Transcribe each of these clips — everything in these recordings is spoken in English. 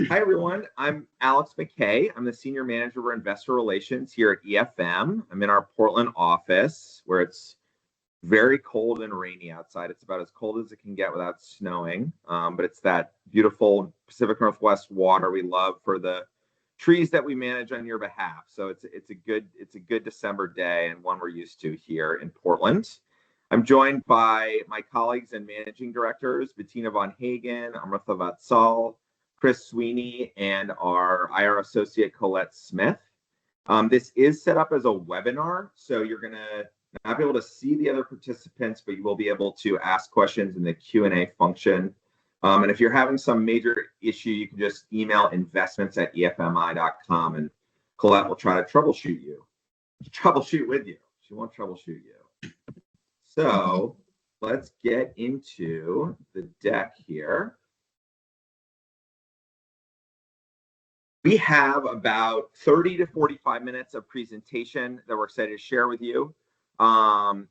Hi, everyone. I'm Alex McKay. I'm the Senior Manager of Investor Relations here at EFM. I'm in our Portland office where it's very cold and rainy outside. It's about as cold as it can get without snowing. But it's that beautiful Pacific Northwest water we love for the trees that we manage on your behalf. So it's a good December day and one we're used to here in Portland. I'm joined by my colleagues and managing directors, Bettina Von Hagen, Amrita Vatsal, Chris Sweeney, and our IR associate, Colette Smith. This is set up as a webinar, so you're going to not be able to see the other participants, but you will be able to ask questions in the Q&A function. And if you're having some major issue, you can just email investments@efmi.com, and Colette will try to troubleshoot with you. She won't troubleshoot you. So let's get into the deck here. We have about 30 to 45 minutes of presentation that we're excited to share with you. And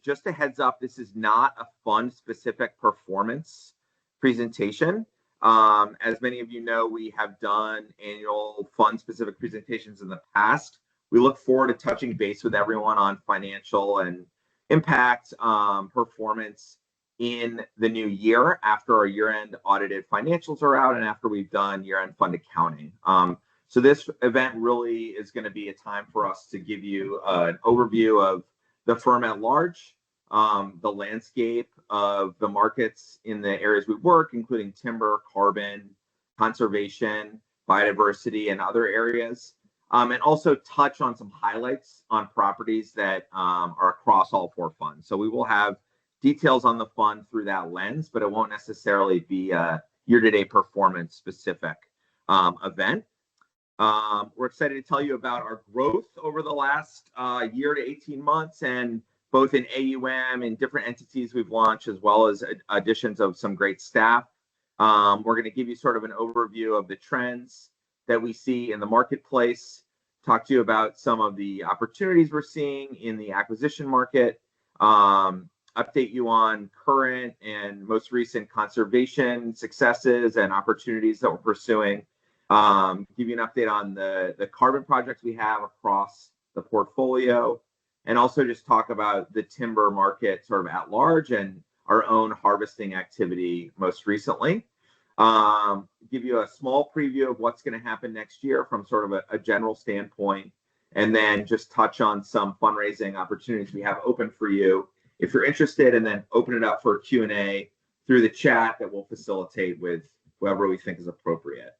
just a heads up, this is not a fund-specific performance presentation. As many of you know, we have done annual fund-specific presentations in the past. We look forward to touching base with everyone on financial and impact performance in the new year after our year-end audited financials are out and after we've done year-end fund accounting. So this event really is going to be a time for us to give you an overview of the firm at large, the landscape of the markets in the areas we work, including timber, carbon, conservation, biodiversity, and other areas. And also touch on some highlights on properties that are across all four funds. So we will have details on the fund through that lens, but it won't necessarily be a year-to-date performance specific event. We're excited to tell you about our growth over the last year to 18 months, and both in AUM and different entities we've launched, as well as additions of some great staff. We're going to give you sort of an overview of the trends that we see in the marketplace, talk to you about some of the opportunities we're seeing in the acquisition market, update you on current and most recent conservation successes and opportunities that we're pursuing, give you an update on the carbon projects we have across the portfolio, and also just talk about the timber market sort of at large and our own harvesting activity most recently. Give you a small preview of what's going to happen next year from sort of a general standpoint, and then just touch on some fundraising opportunities we have open for you if you're interested, and then open it up for Q&A through the chat that we'll facilitate with whoever we think is appropriate.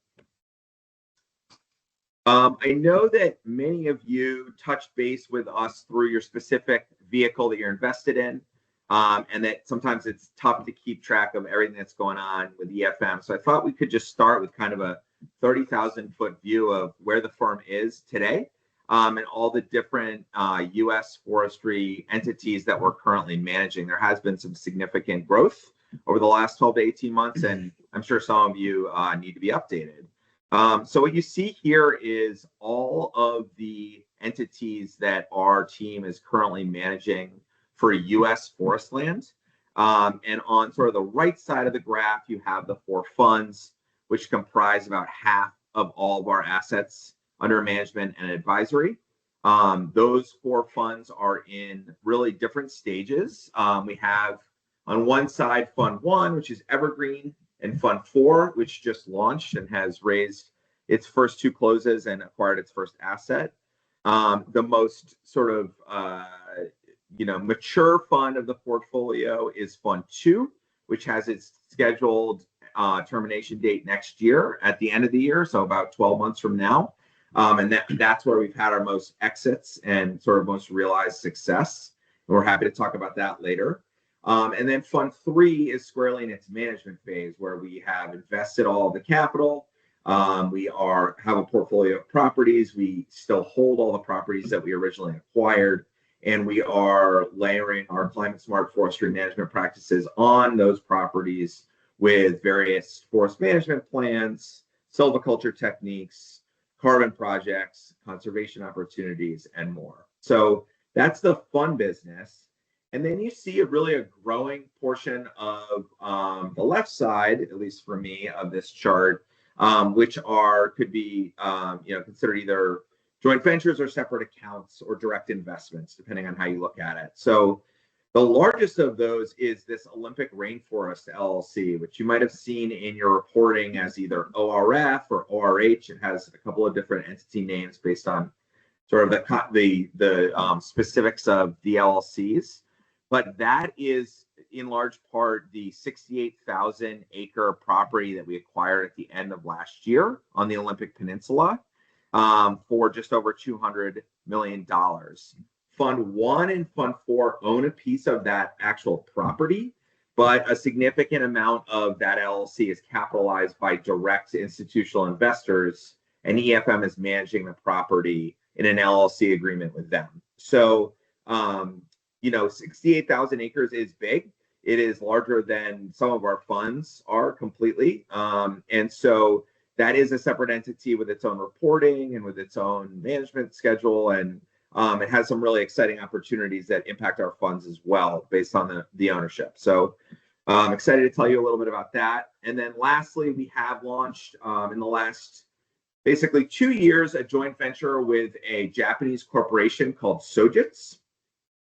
I know that many of you touched base with us through your specific vehicle that you're invested in, and that sometimes it's tough to keep track of everything that's going on with EFM. So I thought we could just start with kind of a 30,000-foot view of where the firm is today, and all the different U.S. forestry entities that we're currently managing. There has been some significant growth over the last 12 to 18 months, and I'm sure some of you need to be updated. So what you see here is all of the entities that our team is currently managing for U.S. forest land. And on sort of the right side of the graph, you have the four funds, which comprise about half of all of our assets under management and advisory. Those four funds are in really different stages. We have on one side Fund 1, which is Evergreen, and Fund 4, which just launched and has raised its first two closes and acquired its first asset. The most sort of mature fund of the portfolio is Fund 2, which has its scheduled termination date next year at the end of the year, so about 12 months from now. And that's where we've had our most exits and sort of most realized success. And we're happy to talk about that later. And then Fund 3 is squarely in its management phase, where we have invested all of the capital. We have a portfolio of properties. We still hold all the properties that we originally acquired, and we are layering our climate smart forestry management practices on those properties with various forest management plans, silviculture techniques, carbon projects, conservation opportunities, and more. So that's the fund business. And then you see a growing portion of the left side, at least for me, of this chart, which could be considered either joint ventures or separate accounts or direct investments, depending on how you look at it. So the largest of those is this Olympic Rainforest LLC, which you might have seen in your reporting as either ORF or ORH. It has a couple of different entity names based on sort of the specifics of the LLCs. But that is in large part the 68,000 acre property that we acquired at the end of last year on the Olympic Peninsula for just over $200 million. Fund 1 and Fund 4 own a piece of that actual property, but a significant amount of that LLC is capitalized by direct institutional investors, and EFM is managing the property in an LLC agreement with them. So, 68,000 acres is big. It is larger than some of our funds are completely. And so that is a separate entity with its own reporting and with its own management schedule. And it has some really exciting opportunities that impact our funds as well based on the ownership. So I'm excited to tell you a little bit about that. And then lastly, we have launched in the last basically 2 years a joint venture with a Japanese corporation called Sojitz.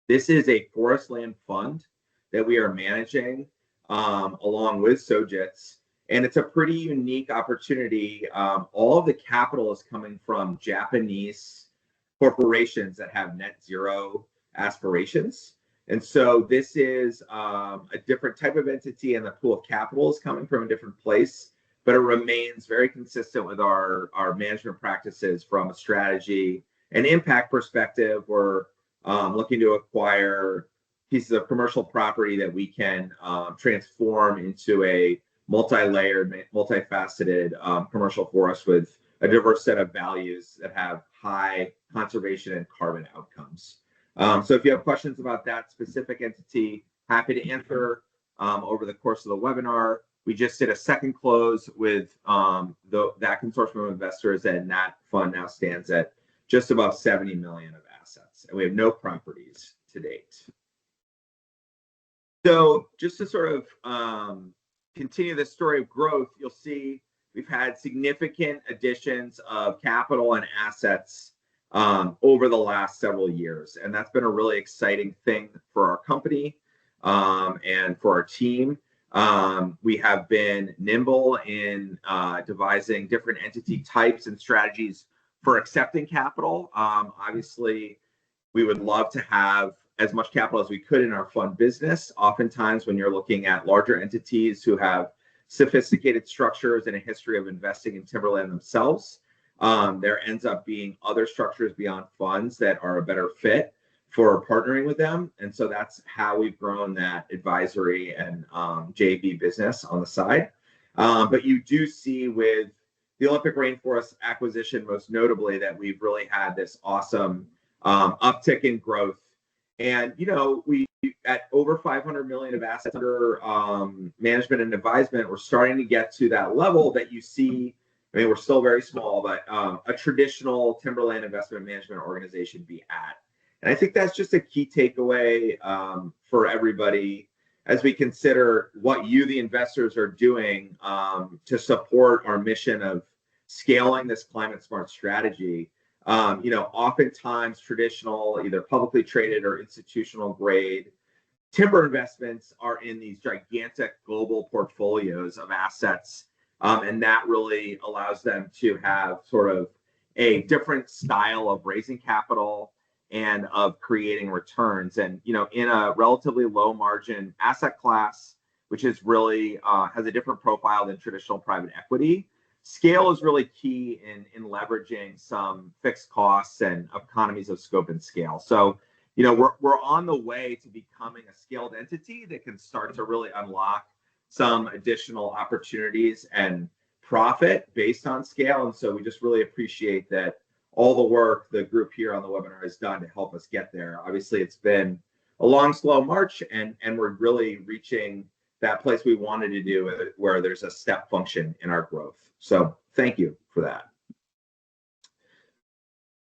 This is a forest land fund that we are managing along with Sojitz. And it's a pretty unique opportunity. All of the capital is coming from Japanese corporations that have net zero aspirations. And so this is a different type of entity, and the pool of capital is coming from a different place, but it remains very consistent with our management practices from a strategy and impact perspective. We're looking to acquire pieces of commercial property that we can transform into a multi-layered, multifaceted commercial forest with a diverse set of values that have high conservation and carbon outcomes. So if you have questions about that specific entity, happy to answer over the course of the webinar. We just did a second close with that consortium of investors, and that fund now stands at just above 70 million of assets, and we have no properties to date. So just to sort of continue the story of growth, you'll see we've had significant additions of capital and assets over the last several years, and that's been a really exciting thing for our company and for our team. We have been nimble in devising different entity types and strategies for accepting capital. Obviously, we would love to have as much capital as we could in our fund business. Oftentimes, when you're looking at larger entities who have sophisticated structures and a history of investing in timberland themselves, there ends up being other structures beyond funds that are a better fit for partnering with them. And so that's how we've grown that advisory and JV business on the side. But you do see with the Olympic Rainforest acquisition, most notably, that we've really had this awesome uptick in growth. And, we at over 500 million of assets under management and advisement, we're starting to get to that level that you see. I mean, we're still very small, but a traditional timberland investment management organization be at. And I think that's just a key takeaway for everybody as we consider what you, the investors, are doing to support our mission of scaling this climate smart strategy. Oftentimes traditional, either publicly traded or institutional grade timber investments are in these gigantic global portfolios of assets. And that really allows them to have sort of a different style of raising capital and of creating returns. And, in a relatively low margin asset class, which is really has a different profile than traditional private equity, scale is really key in leveraging some fixed costs and economies of scope and scale. So, we're on the way to becoming a scaled entity that can start to really unlock some additional opportunities and profit based on scale. And so we just really appreciate that all the work the group here on the webinar has done to help us get there. Obviously, it's been a long, slow march, and we're really reaching that place we wanted to do where there's a step function in our growth. So thank you for that.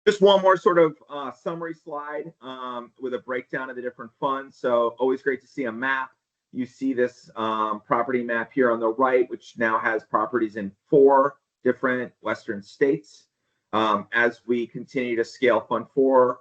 Just one more sort of summary slide with a breakdown of the different funds. So always great to see a map. You see this property map here on the right, which now has properties in 4 different Western states. As we continue to scale Fund 4,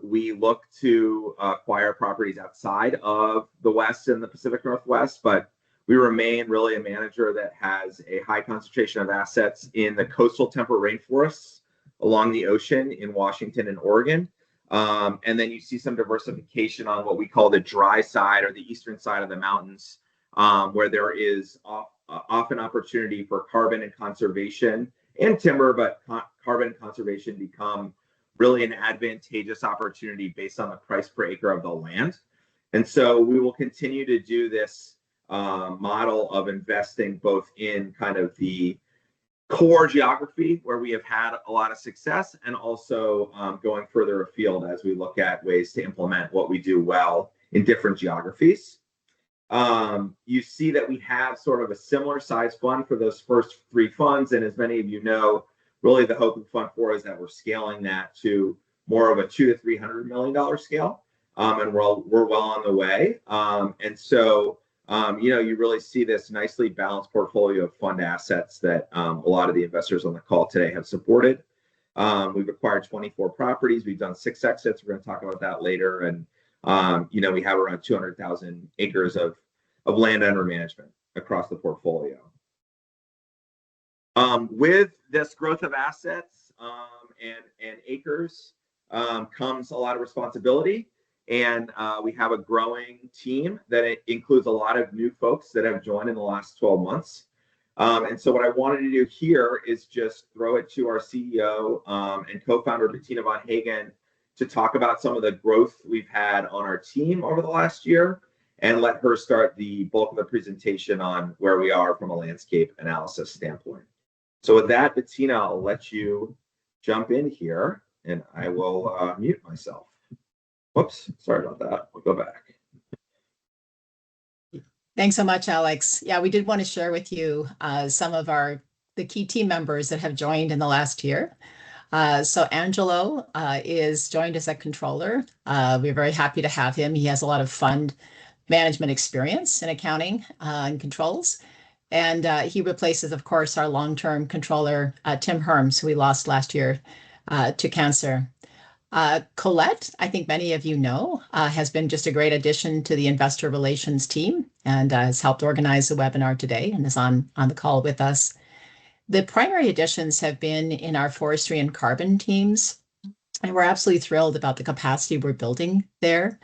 we look to acquire properties outside of the West and the Pacific Northwest, but we remain really a manager that has a high concentration of assets in the coastal temperate rainforests along the ocean in Washington and Oregon. And then you see some diversification on what we call the dry side or the eastern side of the mountains, where there is often opportunity for carbon and conservation and timber, but carbon and conservation become really an advantageous opportunity based on the price per acre of the land. And so we will continue to do this model of investing both in kind of the core geography where we have had a lot of success, and also going further afield as we look at ways to implement what we do well in different geographies. You see that we have sort of a similar size fund for those first 3 funds. And as many of you know, really the hope of Fund 4 is that we're scaling that to more of a $200 to $300 million scale. And we're well on the way. And so, you really see this nicely balanced portfolio of fund assets that a lot of the investors on the call today have supported. We've acquired 24 properties. We've done 6 exits. We're going to talk about that later. And, we have around 200,000 acres of land under management across the portfolio. With this growth of assets and acres comes a lot of responsibility. And we have a growing team that includes a lot of new folks that have joined in the last 12 months. And so what I wanted to do here is just throw it to our CEO and co-founder, Bettina Von Hagen, to talk about some of the growth we've had on our team over the last year, and let her start the bulk of the presentation on where we are from a landscape analysis standpoint. So with that, Bettina, I'll let you jump in here, and I will mute myself. Whoops, sorry about that. We'll go back. Thanks so much, Alex. Yeah, we did want to share with you some of the key team members that have joined in the last year. So Angelo is joined as a controller. We're very happy to have him. He has a lot of fund management experience in accounting and controls. And he replaces, of course, our long-term controller, Tim Herms, who we lost last year to cancer. Colette, I think many of you know, has been just a great addition to the investor relations team and has helped organize the webinar today and is on the call with us. The primary additions have been in our forestry and carbon teams, and we're absolutely thrilled about the capacity we're building there.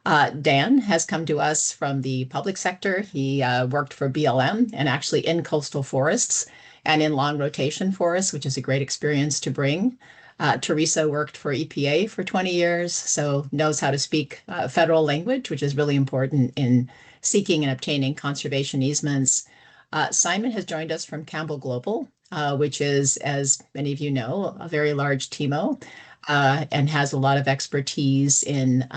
Dan has come to us from the public sector. He worked for BLM and actually in coastal forests and in long rotation forests, which is a great experience to bring. Teresa worked for EPA for 20 years, so knows how to speak federal language, which is really important in seeking and obtaining conservation easements. Simon has joined us from Campbell Global, which is, as many of you know, a very large TIMO, and has a lot of expertise in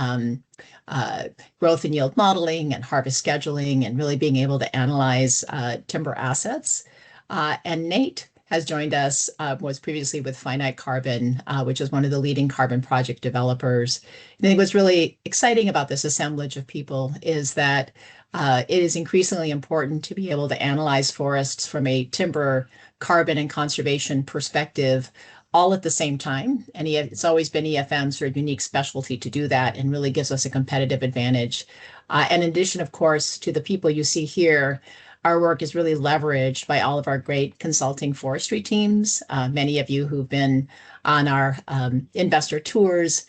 growth and yield modeling and harvest scheduling and really being able to analyze timber assets. And Nate has joined us, was previously with Finite Carbon, which is one of the leading carbon project developers. And I think what's really exciting about this assemblage of people is that it is increasingly important to be able to analyze forests from a timber, carbon, and conservation perspective all at the same time. And it's always been EFM's sort of unique specialty to do that, and really gives us a competitive advantage. And in addition, of course, to the people you see here, our work is really leveraged by all of our great consulting forestry teams. Many of you who've been on our investor tours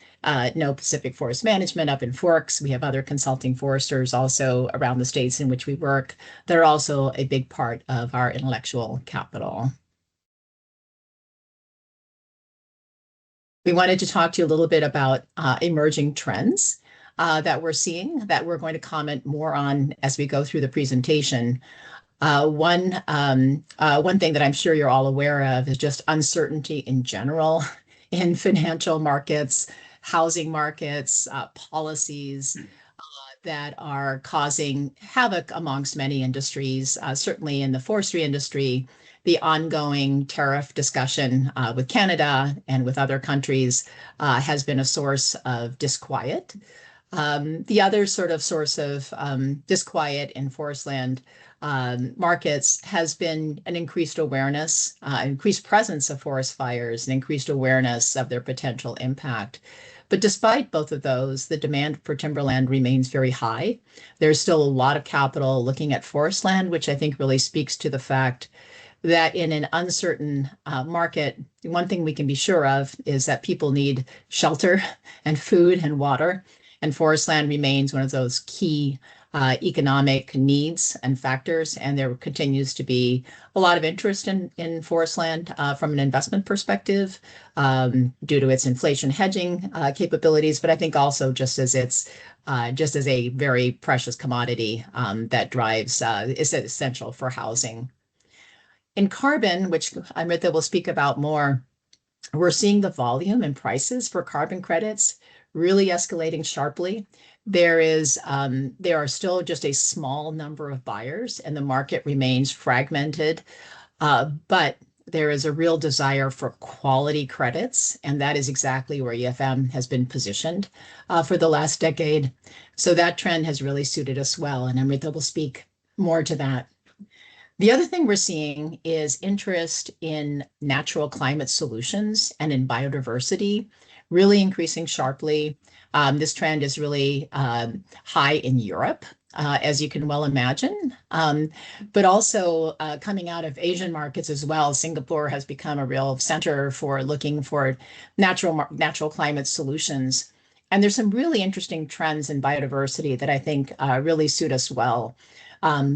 know Pacific Forest Management up in Forks. We have other consulting foresters also around the states in which we work. They're also a big part of our intellectual capital. We wanted to talk to you a little bit about emerging trends that we're seeing, that we're going to comment more on as we go through the presentation. One thing that I'm sure you're all aware of is just uncertainty in general in financial markets, housing markets, policies that are causing havoc amongst many industries. Certainly in the forestry industry, the ongoing tariff discussion with Canada and with other countries has been a source of disquiet. The other sort of source of disquiet in forest land markets has been an increased awareness, increased presence of forest fires, and increased awareness of their potential impact. But despite both of those, the demand for timberland remains very high. There's still a lot of capital looking at forest land, which I think really speaks to the fact that in an uncertain market, one thing we can be sure of is that people need shelter and food and water. And forest land remains one of those key economic needs and factors. And there continues to be a lot of interest in forest land from an investment perspective due to its inflation hedging capabilities, but I think also just as a very precious commodity that drives is essential for housing. In carbon, which Amrita will speak about more, we're seeing the volume and prices for carbon credits really escalating sharply. There are still just a small number of buyers, and the market remains fragmented. But there is a real desire for quality credits, and that is exactly where EFM has been positioned for the last decade. So that trend has really suited us well, and Amrita will speak more to that. The other thing we're seeing is interest in natural climate solutions and in biodiversity, really increasing sharply. This trend is really high in Europe, as you can well imagine, but also coming out of Asian markets as well. Singapore has become a real center for looking for natural climate solutions. And there's some really interesting trends in biodiversity that I think really suit us well.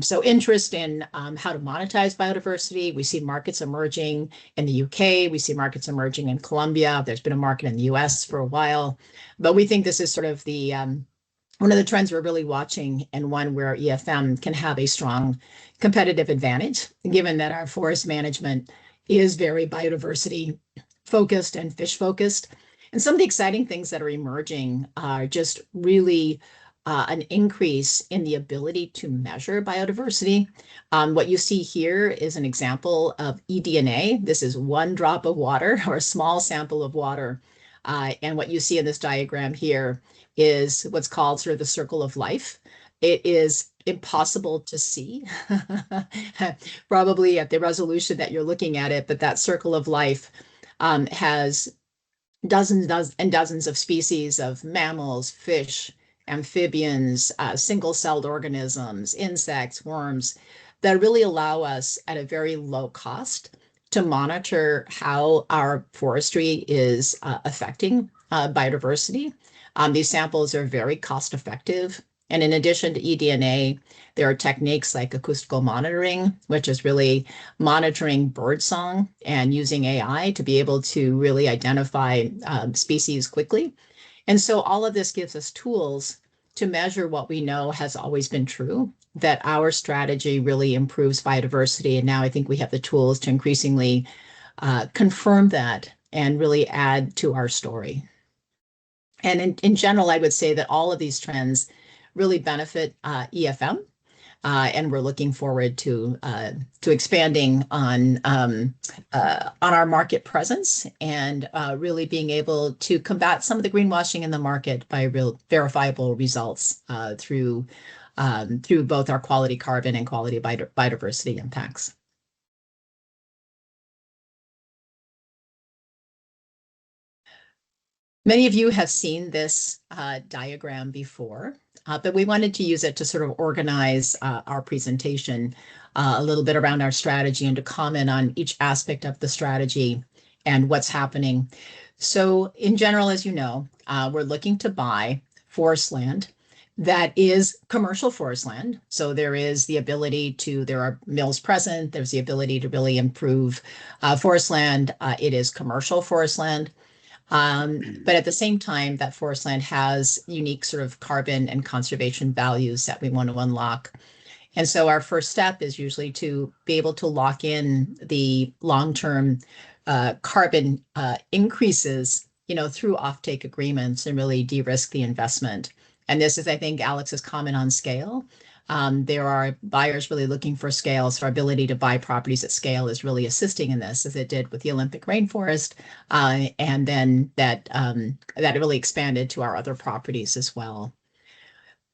So interest in how to monetize biodiversity. We see markets emerging in the UK. We see markets emerging in Colombia. There's been a market in the US for a while. But we think this is sort of the one of the trends we're really watching, and one where EFM can have a strong competitive advantage, given that our forest management is very biodiversity focused and fish focused. And some of the exciting things that are emerging are just really an increase in the ability to measure biodiversity. What you see here is an example of eDNA. This is one drop of water or a small sample of water. And what you see in this diagram here is what's called sort of the circle of life. It is impossible to see, probably at the resolution that you're looking at it, but that circle of life has dozens and dozens of species of mammals, fish, amphibians, single-celled organisms, insects, worms, that really allow us at a very low cost to monitor how our forestry is affecting biodiversity. These samples are very cost effective. And in addition to eDNA, there are techniques like acoustical monitoring, which is really monitoring bird song and using AI to be able to really identify species quickly. And so all of this gives us tools to measure what we know has always been true, that our strategy really improves biodiversity. And now I think we have the tools to increasingly confirm that and really add to our story. And in general, I would say that all of these trends really benefit EFM. And we're looking forward to expanding on our market presence and really being able to combat some of the greenwashing in the market by real verifiable results through both our quality carbon and quality biodiversity impacts. Many of you have seen this diagram before, but we wanted to use it to sort of organize our presentation a little bit around our strategy and to comment on each aspect of the strategy and what's happening. So in general, as you know, we're looking to buy forest land that is commercial forest land. So there is the ability to, there are mills present, there's the ability to really improve forest land. It is commercial forest land. But at the same time, that forest land has unique sort of carbon and conservation values that we want to unlock. And so our first step is usually to be able to lock in the long-term carbon increases, through offtake agreements and really de-risk the investment. And this is, I think, Alex's comment on scale. There are buyers really looking for scale. So our ability to buy properties at scale is really assisting in this, as it did with the Olympic rainforest. And then that really expanded to our other properties as well.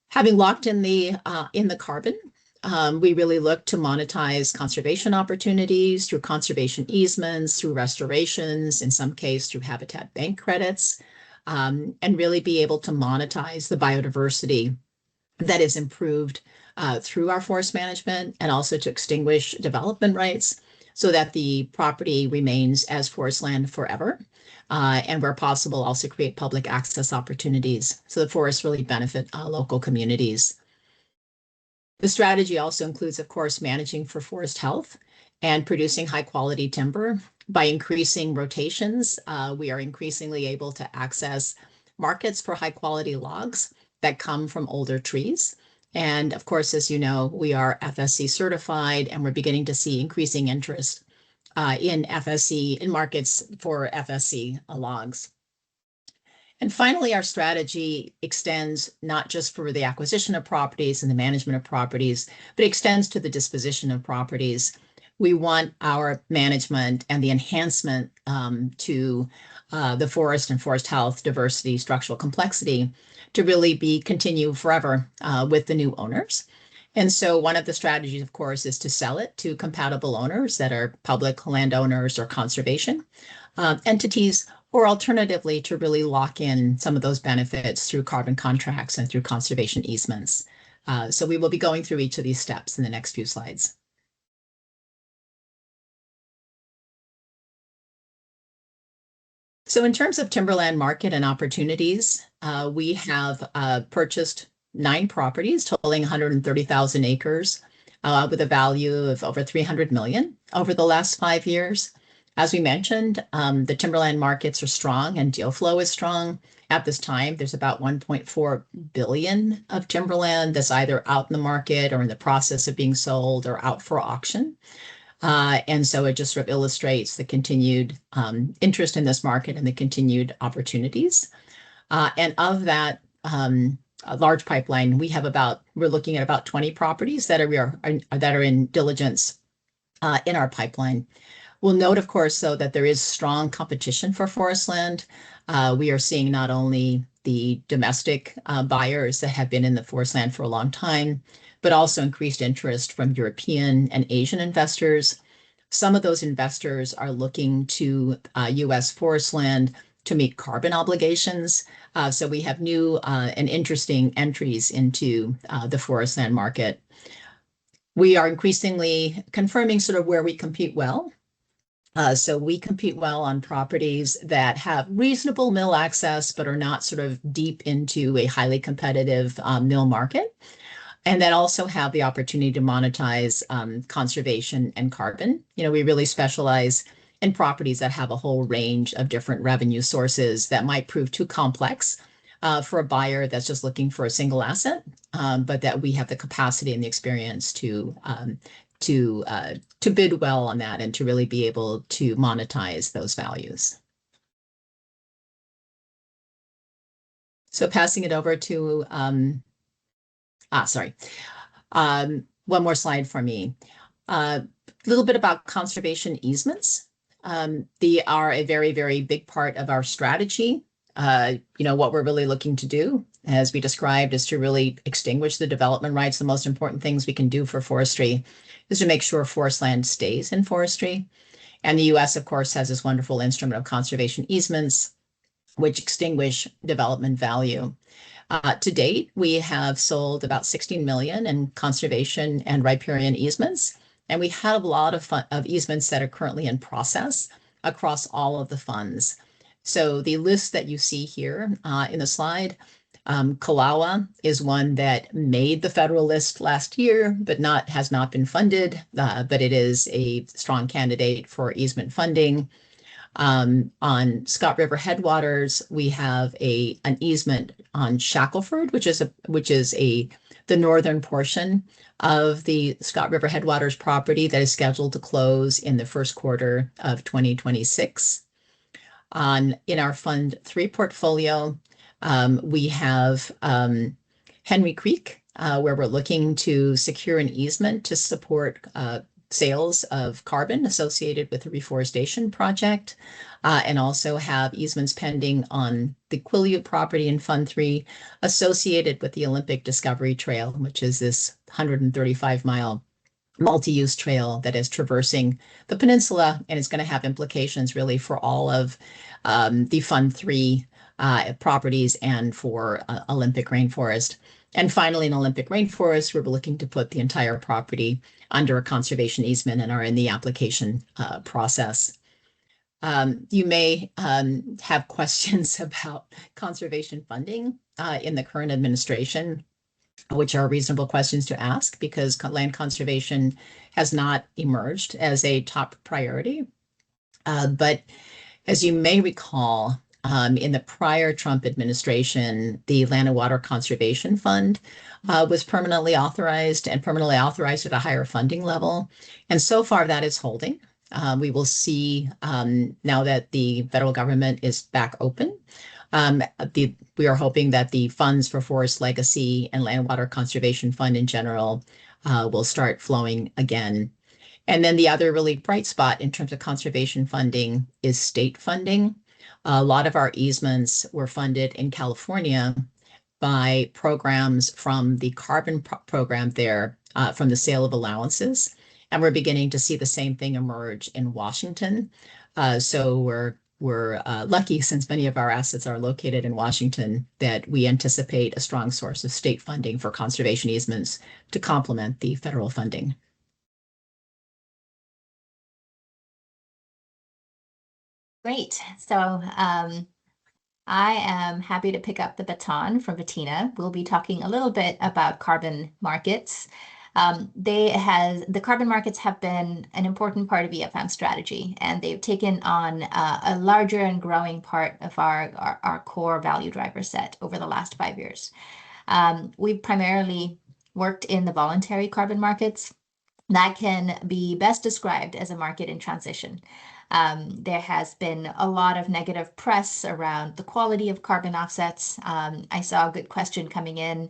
Having locked in the carbon, We really look to monetize conservation opportunities through conservation easements, through restorations, in some case through habitat bank credits, and really be able to monetize the biodiversity that is improved through our forest management, and also to extinguish development rights so that the property remains as forest land forever. And where possible, also create public access opportunities so the forests really benefit local communities. The strategy also includes, of course, managing for forest health and producing high quality timber. By increasing rotations, we are increasingly able to access markets for high quality logs that come from older trees. And of course, as you know, we are FSC certified, and we're beginning to see increasing interest in FSC, in markets for FSC logs. And finally, our strategy extends not just for the acquisition of properties and the management of properties, but extends to the disposition of properties. We want our management and the enhancement to the forest and forest health, diversity, structural complexity to really be continue forever with the new owners. And so one of the strategies, of course, is to sell it to compatible owners that are public landowners or conservation entities, or alternatively, to really lock in some of those benefits through carbon contracts and through conservation easements. So we will be going through each of these steps in the next few slides. So in terms of timberland market and opportunities, we have purchased 9 properties totaling 130,000 acres with a value of over 300 million over the last 5 years. As we mentioned, the timberland markets are strong and deal flow is strong. At this time, there's about 1.4 billion of timberland that's either out in the market or in the process of being sold or out for auction. And so it just sort of illustrates the continued interest in this market and the continued opportunities. And of that large pipeline, we're looking at about 20 properties that are in diligence in our pipeline. We'll note, of course, though, that there is strong competition for forest land. We are seeing not only the domestic buyers that have been in the forest land for a long time, but also increased interest from European and Asian investors. Some of those investors are looking to US forest land to meet carbon obligations. So we have new and interesting entries into the forest land market. We are increasingly confirming sort of where we compete well. So we compete well on properties that have reasonable mill access, but are not sort of deep into a highly competitive mill market, and that also have the opportunity to monetize conservation and carbon. We really specialize in properties that have a whole range of different revenue sources that might prove too complex for a buyer that's just looking for a single asset, but that we have the capacity and the experience to bid well on that and to really be able to monetize those values. So passing it over to, one more slide for me. A little bit about conservation easements. They are a very, very big part of our strategy. What we're really looking to do, as we described, is to really extinguish the development rights. The most important things we can do for forestry is to make sure forest land stays in forestry. And the US, of course, has this wonderful instrument of conservation easements, which extinguish development value. To date, we have sold about 16 million in conservation and riparian easements, and we have a lot of easements that are currently in process across all of the funds. So the list that you see here in the slide, Kalawa is one that made the federal list last year, but has not been funded, but it is a strong candidate for easement funding. On Scott River headwaters, we have an easement on Shackelford, which is the northern portion of the Scott River headwaters property that is scheduled to close in the first quarter of 2026. In our Fund 3 portfolio, we have Henry Creek, where we're looking to secure an easement to support sales of carbon associated with the reforestation project, and also have easements pending on the Quileute property in Fund 3 associated with the Olympic Discovery Trail, which is this 135-mile multi-use trail that is traversing the peninsula and is going to have implications really for all of the Fund 3 properties and for Olympic Rainforest. And finally, in Olympic Rainforest, we're looking to put the entire property under a conservation easement and are in the application process. You may have questions about conservation funding in the current administration, which are reasonable questions to ask because land conservation has not emerged as a top priority. But as you may recall, in the prior Trump administration, the Land and Water Conservation Fund was permanently authorized at a higher funding level. And so far that is holding. We will see now that the federal government is back open. We are hoping that the funds for Forest Legacy and Land Water Conservation Fund in general will start flowing again. And then the other really bright spot in terms of conservation funding is state funding. A lot of our easements were funded in California by programs from the carbon program there, from the sale of allowances. And we're beginning to see the same thing emerge in Washington. So we're lucky, since many of our assets are located in Washington, that we anticipate a strong source of state funding for conservation easements to complement the federal funding. Great. So I am happy to pick up the baton from Bettina. We'll be talking a little bit about carbon markets. The carbon markets have been an important part of EFM strategy, and they've taken on a larger and growing part of our core value driver set over the last 5 years. We've primarily worked in the voluntary carbon markets. That can be best described as a market in transition. There has been a lot of negative press around the quality of carbon offsets. I saw a good question coming in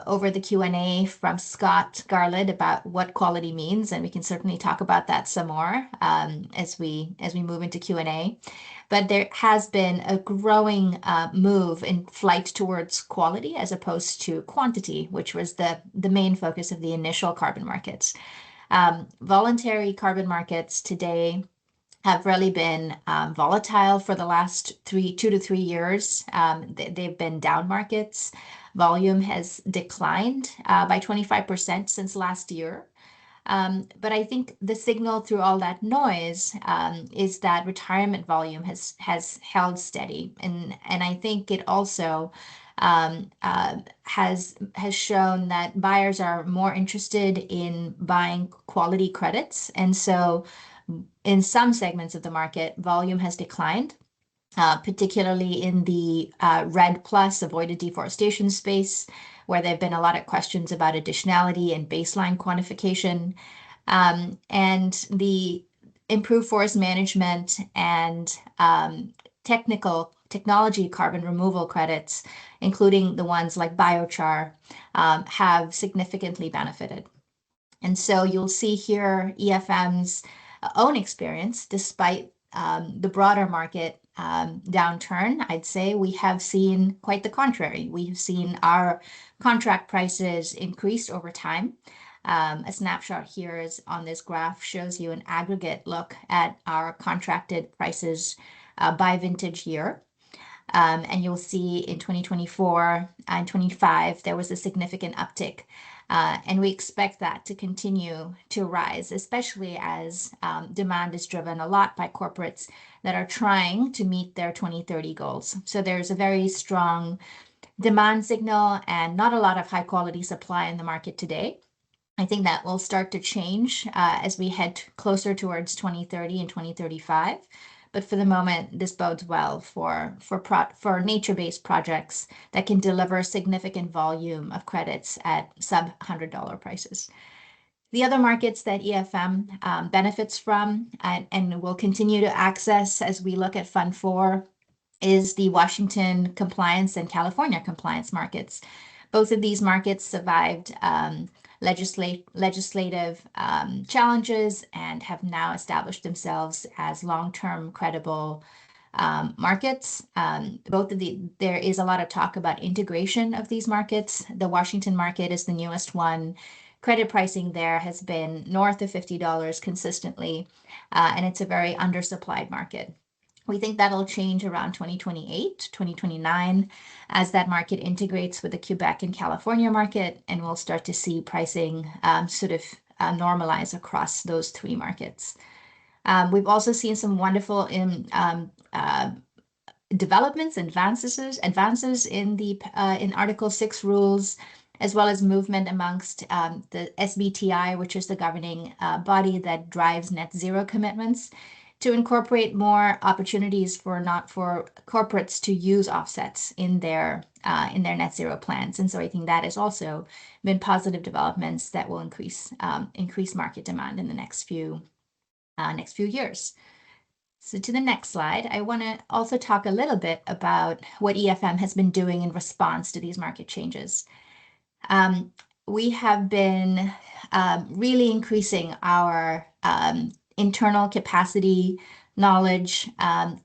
over the Q&A from Scott Garland about what quality means, and we can certainly talk about that some more as we move into Q&A. But there has been a growing move in flight towards quality as opposed to quantity, which was the main focus of the initial carbon markets. Voluntary carbon markets today have really been volatile for the last 2 to 3 years. They've been down markets. Volume has declined by 25% since last year. But I think the signal through all that noise is that retirement volume has held steady. And I think it also has shown that buyers are more interested in buying quality credits. And so in some segments of the market, volume has declined, particularly in the REDD+ avoided deforestation space, where there have been a lot of questions about additionality and baseline quantification. And the improved forest management and technology carbon removal credits, including the ones like biochar, have significantly benefited. And so you'll see here EFM's own experience, despite the broader market downturn. I'd say we have seen quite the contrary. We've seen our contract prices increase over time. A snapshot here is on this graph shows you an aggregate look at our contracted prices by vintage year. And you'll see in 2024 and 25, there was a significant uptick. And we expect that to continue to rise, especially as demand is driven a lot by corporates that are trying to meet their 2030 goals. So there's a very strong demand signal and not a lot of high quality supply in the market today. I think that will start to change as we head closer towards 2030 and 2035. But for the moment, this bodes well for nature-based projects that can deliver significant volume of credits at sub-$100 prices. The other markets that EFM benefits from and will continue to access as we look at Fund 4 is the Washington compliance and California compliance markets. Both of these markets survived legislative challenges and have now established themselves as long-term credible markets. There is a lot of talk about integration of these markets. The Washington market is the newest one. Credit pricing there has been north of $50 consistently, and it's a very undersupplied market. We think that'll change around 2028, 2029, as that market integrates with the Quebec and California market, and we'll start to see pricing normalize across those three markets. We've also seen some wonderful developments, advances in Article 6 rules, as well as movement amongst the SBTI, which is the governing body that drives net zero commitments, to incorporate more opportunities for corporates to use offsets in their net zero plans. And so I think that has also been positive developments that will increase market demand in the next few years. So to the next slide, I want to also talk a little bit about what EFM has been doing in response to these market changes. We have been really increasing our internal capacity, knowledge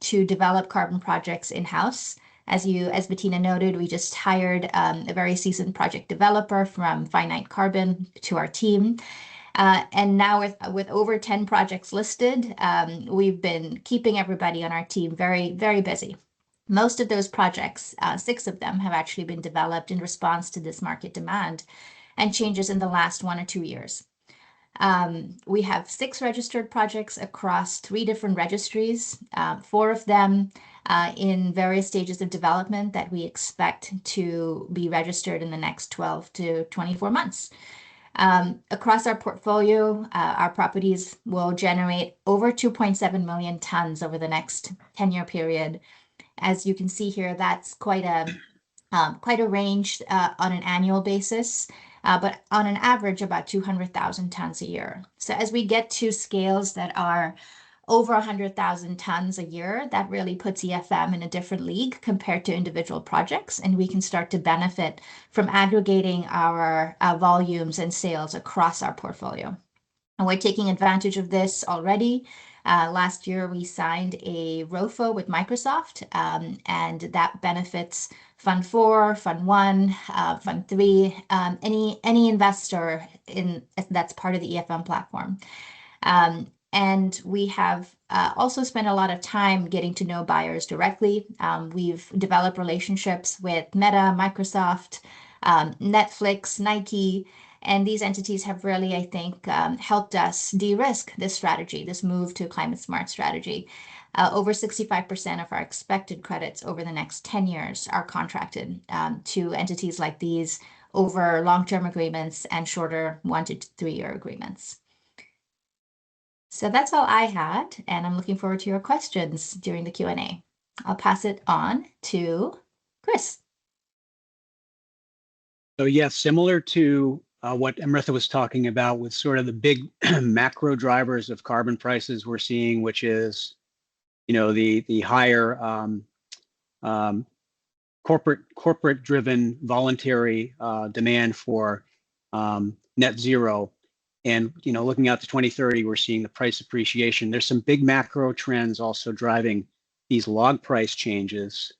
to develop carbon projects in-house. As Bettina noted, we just hired a very seasoned project developer from Finite Carbon to our team. And now with over 10 projects listed, we've been keeping everybody on our team very, very busy. Most of those projects, 6 of them, have actually been developed in response to this market demand and changes in the last 1 or 2 years. We have 6 registered projects across 3 different registries, 4 of them in various stages of development that we expect to be registered in the next 12 to 24 months. Across our portfolio, our properties will generate over 2.7 million tons over the next 10-year period. As you can see here, that's quite a range on an annual basis, but on an average about 200,000 tons a year. So as we get to scales that are over 100,000 tons a year, that really puts EFM in a different league compared to individual projects, and we can start to benefit from aggregating our volumes and sales across our portfolio. And we're taking advantage of this already. Last year, we signed a ROFO with Microsoft, and that benefits Fund 4, Fund 1, Fund 3, any investor that's part of the EFM platform. And we have also spent a lot of time getting to know buyers directly. We've developed relationships with Meta, Microsoft, Netflix, Nike, and these entities have really, I think, helped us de-risk this strategy, this move to a climate smart strategy. Over 65% of our expected credits over the next 10 years are contracted to entities like these over long-term agreements and shorter 1 to 3 year agreements. So that's all I had, and I'm looking forward to your questions during the Q&A. I'll pass it on to Chris. So yes, similar to what Amrita was talking about with sort of the big macro drivers of carbon prices we're seeing, which is, the higher corporate driven voluntary demand for net zero. And, looking out to 2030, we're seeing the price appreciation. There's some big macro trends also driving these log price changes.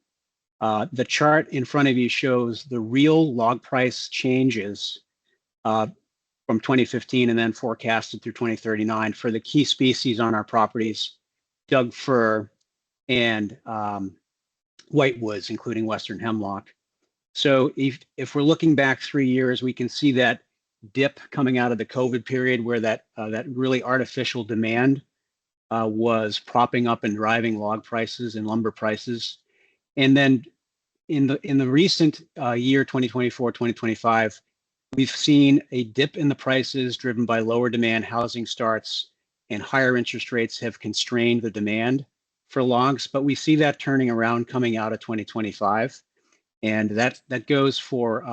The chart in front of you shows the real log price changes from 2015 and then forecasted through 2039 for the key species on our properties, Doug fir and whitewoods, including western hemlock. So if we're looking back 3 years, we can see that dip coming out of the COVID period where that really artificial demand was propping up and driving log prices and lumber prices. And then in the recent year, 2024, 2025, we've seen a dip in the prices driven by lower demand housing starts, and higher interest rates have constrained the demand for logs, but we see that turning around coming out of 2025. And that goes for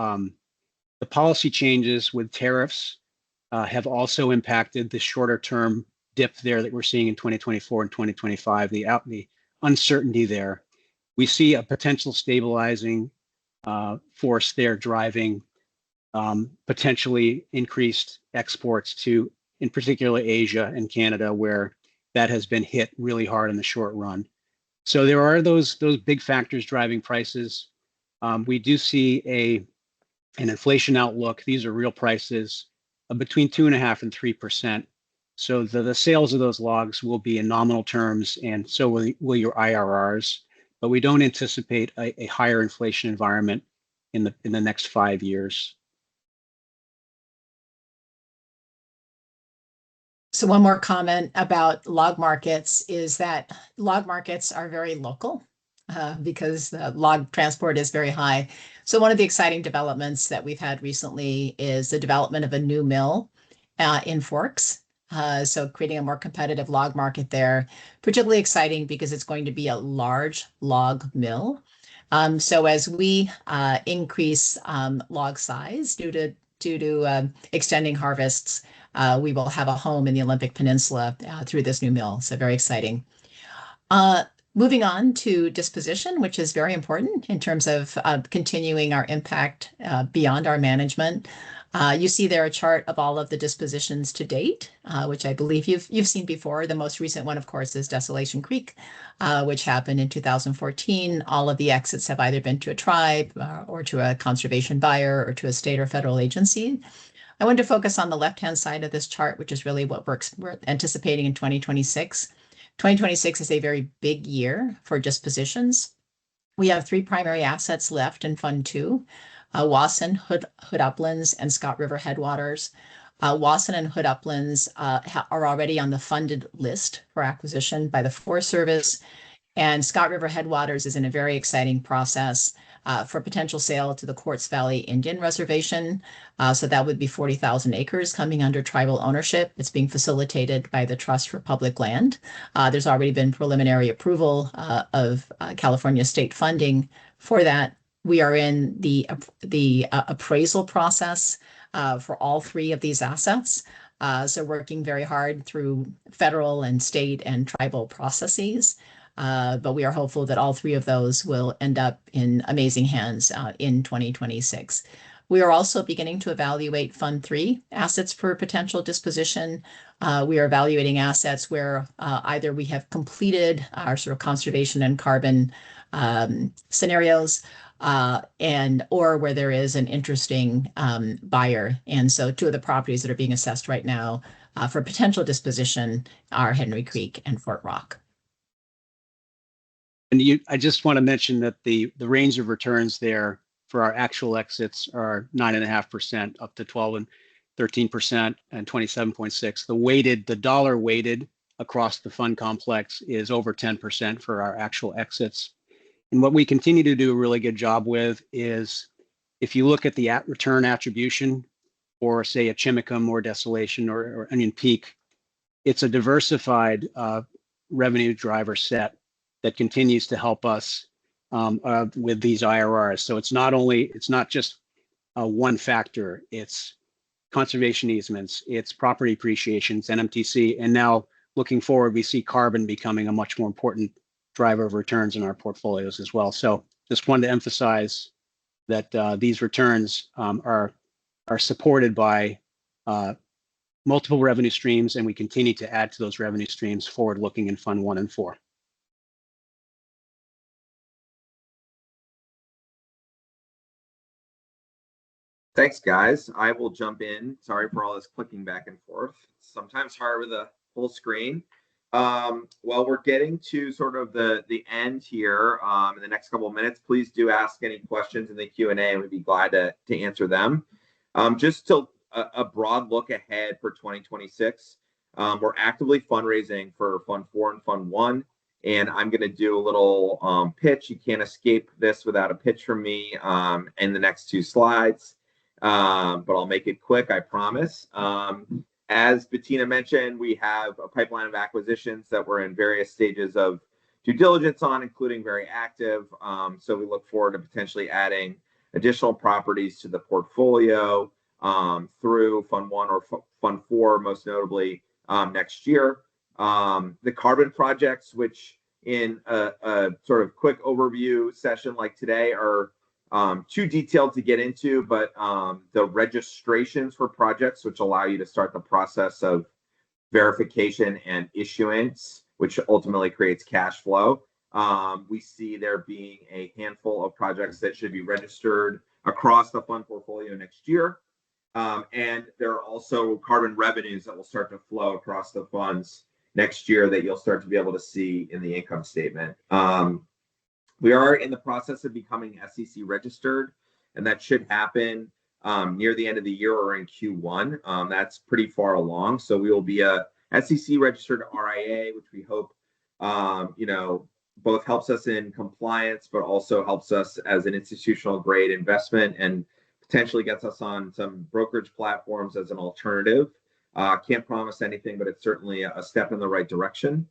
the policy changes with tariffs have also impacted the shorter term dip there that we're seeing in 2024 and 2025, the uncertainty there. We see a potential stabilizing force there driving potentially increased exports to, in particular, Asia and Canada, where that has been hit really hard in the short run. So there are those big factors driving prices. We do see an inflation outlook. These are real prices of between 2.5% and 3%. So the sales of those logs will be in nominal terms, and so will your IRRs. But we don't anticipate a higher inflation environment in the next 5 years. So one more comment about log markets is that log markets are very local because the log transport is very high. So one of the exciting developments that we've had recently is the development of a new mill in Forks. So creating a more competitive log market there, particularly exciting because it's going to be a large log mill. So as we increase log size due to extending harvests, we will have a home in the Olympic Peninsula through this new mill. So very exciting. Moving on to disposition, which is very important in terms of continuing our impact beyond our management. You see there a chart of all of the dispositions to date, which I believe you've seen before. The most recent one, of course, is Desolation Creek, which happened in 2014. All of the exits have either been to a tribe or to a conservation buyer or to a state or federal agency. I want to focus on the left-hand side of this chart, which is really what we're anticipating in 2026. 2026 is a very big year for dispositions. We have 3 primary assets left in Fund 2, Wasson, Hood Uplands, and Scott River Headwaters. Wasson and Hood Uplands are already on the funded list for acquisition by the Forest Service, and Scott River Headwaters is in a very exciting process for potential sale to the Quartz Valley Indian Reservation. So that would be 40,000 acres coming under tribal ownership. It's being facilitated by the Trust for Public Land. There's already been preliminary approval of California state funding for that. We are in the appraisal process for all 3 of these assets. So working very hard through federal and state and tribal processes. But we are hopeful that all 3 of those will end up in amazing hands in 2026. We are also beginning to evaluate Fund 3 assets for potential disposition. We are evaluating assets where either we have completed our sort of conservation and carbon scenarios or where there is an interesting buyer. And so 2 of the properties that are being assessed right now for potential disposition are Henry Creek and Fort Rock. And I just want to mention that the range of returns there for our actual exits are 9.5% up to 12 and 13% and 27.6. The dollar weighted across the fund complex is over 10% for our actual exits. And what we continue to do a really good job with is if you look at the return attribution for, say, a Chimicum or Desolation or Onion Peak, it's a diversified revenue driver set that continues to help us with these IRRs. So it's not just one factor. It's conservation easements, it's property appreciations, NMTC, and now looking forward, we see carbon becoming a much more important driver of returns in our portfolios as well. So just wanted to emphasize that these returns are supported by multiple revenue streams, and we continue to add to those revenue streams forward-looking in Fund 1 and 4. Thanks, guys. I will jump in. Sorry for all this clicking back and forth. It's sometimes hard with a full screen. Well, we're getting to sort of the end here in the next couple of minutes. Please do ask any questions in the Q&A, and we'd be glad to answer them. Just to a broad look ahead for 2026, we're actively fundraising for Fund 4 and Fund 1, and I'm going to do a little pitch. You can't escape this without a pitch from me in the next 2 slides. But I'll make it quick, I promise. As Bettina mentioned, we have a pipeline of acquisitions that we're in various stages of due diligence on, including very active. So we look forward to potentially adding additional properties to the portfolio through Fund 1 or Fund 4, most notably next year. The carbon projects, which in a sort of quick overview session like today are too detailed to get into, but the registrations for projects, which allow you to start the process of verification and issuance, which ultimately creates cash flow. We see there being a handful of projects that should be registered across the fund portfolio next year. And there are also carbon revenues that will start to flow across the funds next year that you'll start to be able to see in the income statement. We are in the process of becoming SEC registered, and that should happen near the end of the year or in Q1. That's pretty far along. So we will be a SEC registered RIA, which we hope, both helps us in compliance, but also helps us as an institutional grade investment and potentially gets us on some brokerage platforms as an alternative. Can't promise anything, but it's certainly a step in the right direction.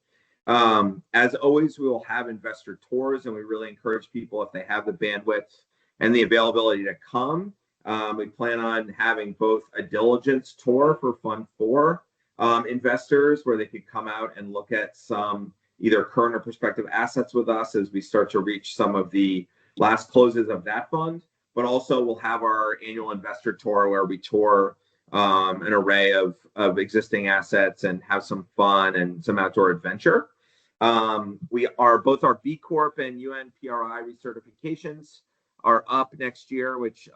As always, we will have investor tours, and we really encourage people, if they have the bandwidth and the availability to come. We plan on having both a diligence tour for Fund 4 investors, where they could come out and look at some either current or prospective assets with us as we start to reach some of the last closes of that fund. But also we'll have our annual investor tour where we tour an array of existing assets and have some fun and some outdoor adventure. We are both our B Corp and UNPRI recertifications are up next year, which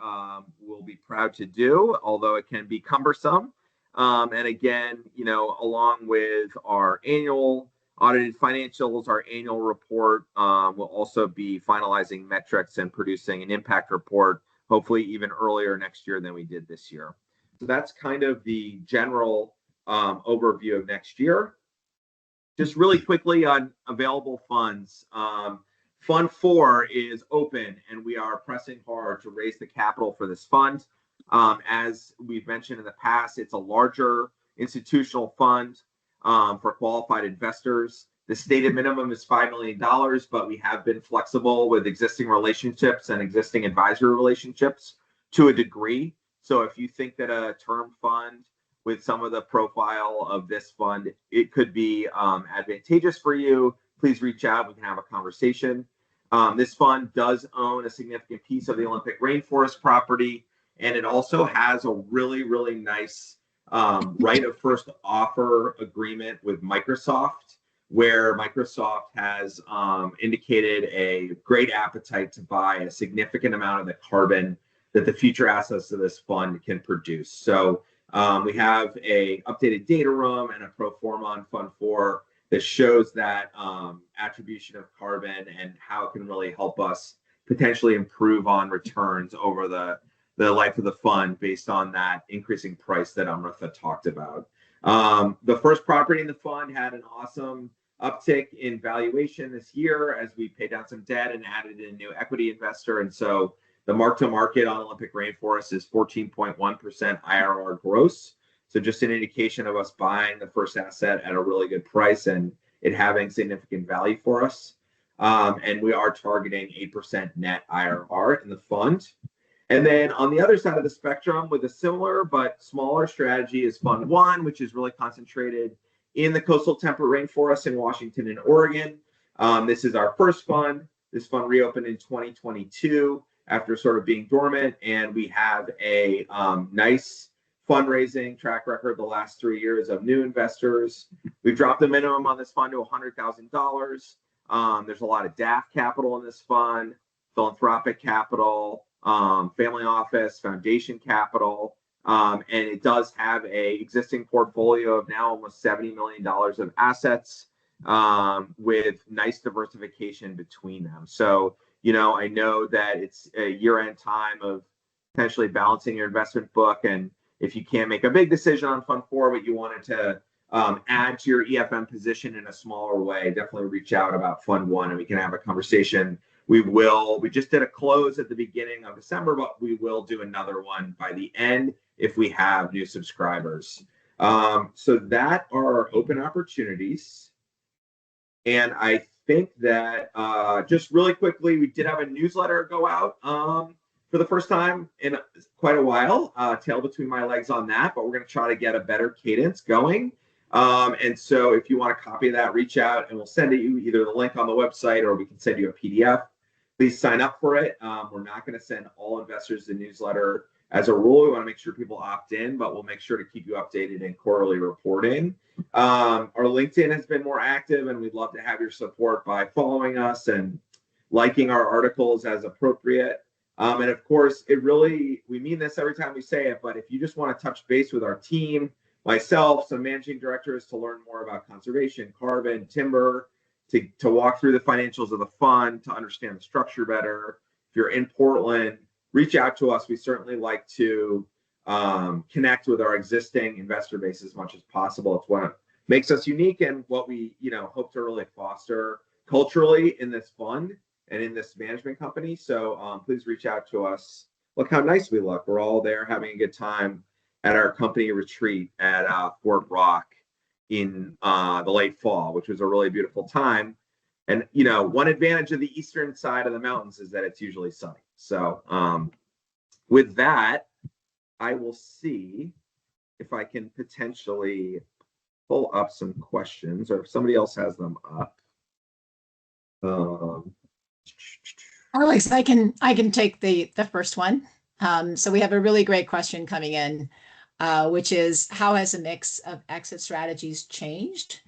we'll be proud to do, although it can be cumbersome. And again, along with our annual audited financials, our annual report, will also be finalizing metrics and producing an impact report, hopefully even earlier next year than we did this year. So that's kind of the general overview of next year. Just really quickly on available funds. Fund 4 is open, and we are pressing hard to raise the capital for this fund. As we've mentioned in the past, it's a larger institutional fund for qualified investors. The stated minimum is $5 million, but we have been flexible with existing relationships and existing advisory relationships to a degree. So if you think that a term fund with some of the profile of this fund, it could be advantageous for you, please reach out. We can have a conversation. This fund does own a significant piece of the Olympic rainforest property, and it also has a really, really nice right of first offer agreement with Microsoft, where Microsoft has indicated a great appetite to buy a significant amount of the carbon that the future assets of this fund can produce. So we have a updated data room and a pro forma on Fund 4 that shows that attribution of carbon and how it can really help us potentially improve on returns over the life of the fund based on that increasing price that Amrita talked about. The first property in the fund had an awesome uptick in valuation this year as we paid down some debt and added in a new equity investor. And so the mark to market on Olympic Rainforest is 14.1% IRR gross. So just an indication of us buying the first asset at a really good price and it having significant value for us. And we are targeting 8% net IRR in the fund. And then on the other side of the spectrum, with a similar but smaller strategy, is Fund 1, which is really concentrated in the coastal temperate rainforests in Washington and Oregon. This is our first fund. This fund reopened in 2022 after sort of being dormant, and we have a nice fundraising track record the last 3 years of new investors. We've dropped the minimum on this fund to $100,000. There's a lot of DAF capital in this fund, philanthropic capital, family office, foundation capital, and it does have a existing portfolio of now almost $70 million of assets with nice diversification between them. So, I know that it's a year-end time of potentially balancing your investment book, and if you can't make a big decision on Fund 4, but you wanted to add to your EFM position in a smaller way, definitely reach out about Fund 1 and we can have a conversation. We just did a close at the beginning of December, but we will do another one by the end if we have new subscribers. So that are our open opportunities. And I think that just really quickly, we did have a newsletter go out for the first time in quite a while, tail between my legs on that, but we're going to try to get a better cadence going. And so if you want a copy of that, reach out and we'll send you either the link on the website or we can send you a PDF. please sign up for it. We're not going to send all investors the newsletter as a rule. We want to make sure people opt in, but we'll make sure to keep you updated in quarterly reporting. Our LinkedIn has been more active, and we'd love to have your support by following us and liking our articles as appropriate. And of course, we mean this every time we say it, but if you just want to touch base with our team, myself, some managing directors to learn more about conservation, carbon, timber, to walk through the financials of the fund, to understand the structure better. If you're in Portland, reach out to us. We certainly like to connect with our existing investor base as much as possible. It's what makes us unique and what we, hope to really foster culturally in this fund and in this management company. So please reach out to us. Look how nice we look. We're all there having a good time at our company retreat at Fort Rock in the late fall, which was a really beautiful time. And, one advantage of the eastern side of the mountains is that it's usually sunny. So with that, I will see if I can potentially pull up some questions or if somebody else has them up. Alex, I can take the first one. So we have a really great question coming in, which is, how has a mix of exit strategies changed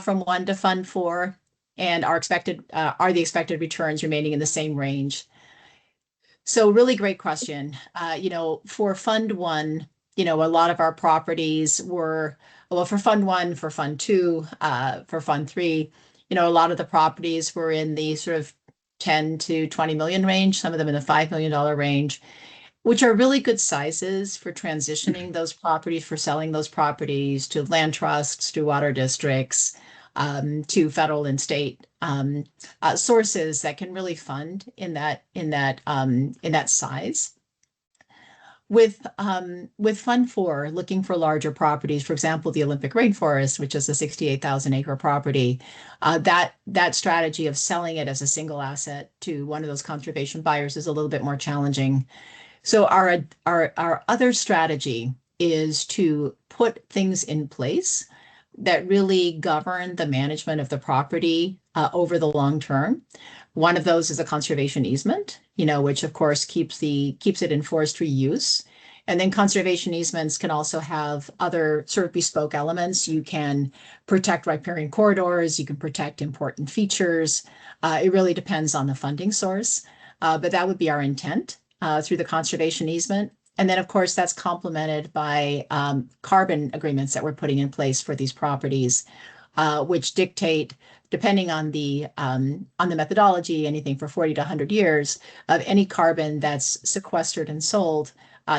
from one to Fund 4, and are the expected returns remaining in the same range? So really great question. For Fund 1, a lot of our properties were, well, for Fund 1, for Fund 2, for Fund 3, a lot of the properties were in the sort of 10 to 20 million range, some of them in the $5 million range, which are really good sizes for transitioning those properties, for selling those properties to land trusts, to water districts, to federal and state sources that can really fund in that size. With Fund 4, looking for larger properties, for example, the Olympic Rainforest, which is a 68,000 acre property, that strategy of selling it as a single asset to one of those conservation buyers is a little bit more challenging. So our other strategy is to put things in place that really govern the management of the property over the long term. One of those is a conservation easement, which of course keeps it in forestry use. And then conservation easements can also have other sort of bespoke elements. You can protect riparian corridors, you can protect important features. It really depends on the funding source, but that would be our intent through the conservation easement. And then, of course, that's complemented by carbon agreements that we're putting in place for these properties, which dictate, depending on the methodology, anything for 40 to 100 years, of any carbon that's sequestered and sold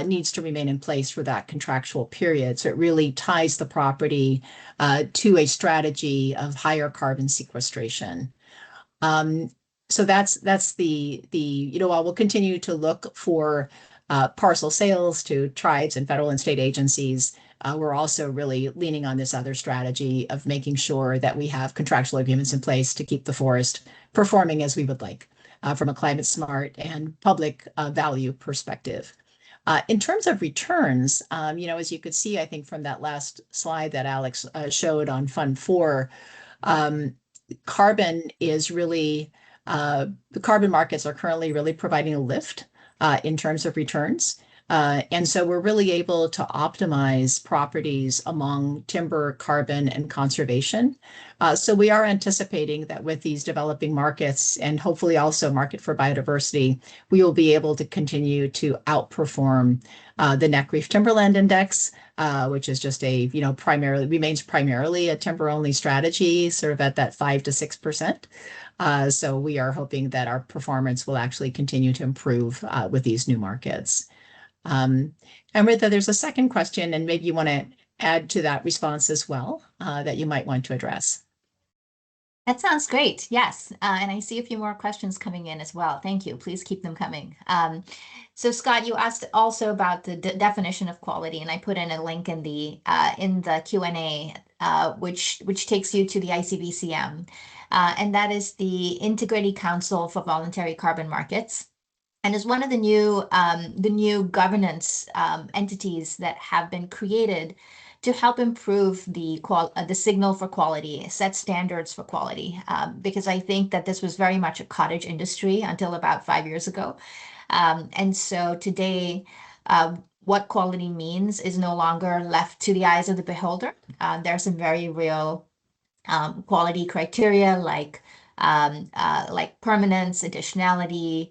needs to remain in place for that contractual period. So it really ties the property to a strategy of higher carbon sequestration. So that's while we'll continue to look for parcel sales to tribes and federal and state agencies, we're also really leaning on this other strategy of making sure that we have contractual agreements in place to keep the forest performing as we would like from a climate smart and public value perspective. In terms of returns, as you could see, I think from that last slide that Alex showed on Fund 4, carbon is really, the carbon markets are currently really providing a lift in terms of returns. And so we're really able to optimize properties among timber, carbon, and conservation. So we are anticipating that with these developing markets and hopefully also market for biodiversity, we will be able to continue to outperform the Neck Reef Timberland Index, which is just remains primarily a timber-only strategy, sort of at that 5 to 6%. So we are hoping that our performance will actually continue to improve with these new markets. Amrita, there's a second question, and maybe you want to add to that response as well, that you might want to address. That sounds great. Yes. And I see a few more questions coming in as well. Thank you. Please keep them coming. So Scott, you asked also about the definition of quality, and I put in a link in the Q&A, which takes you to the ICVCM, and that is the Integrated Council for Voluntary Carbon Markets, and is one of the new governance entities that have been created to help improve the signal for quality, set standards for quality, because I think that this was very much a cottage industry until about 5 years ago. And so today, what quality means is no longer left to the eyes of the beholder. There are some very real quality criteria like permanence, additionality,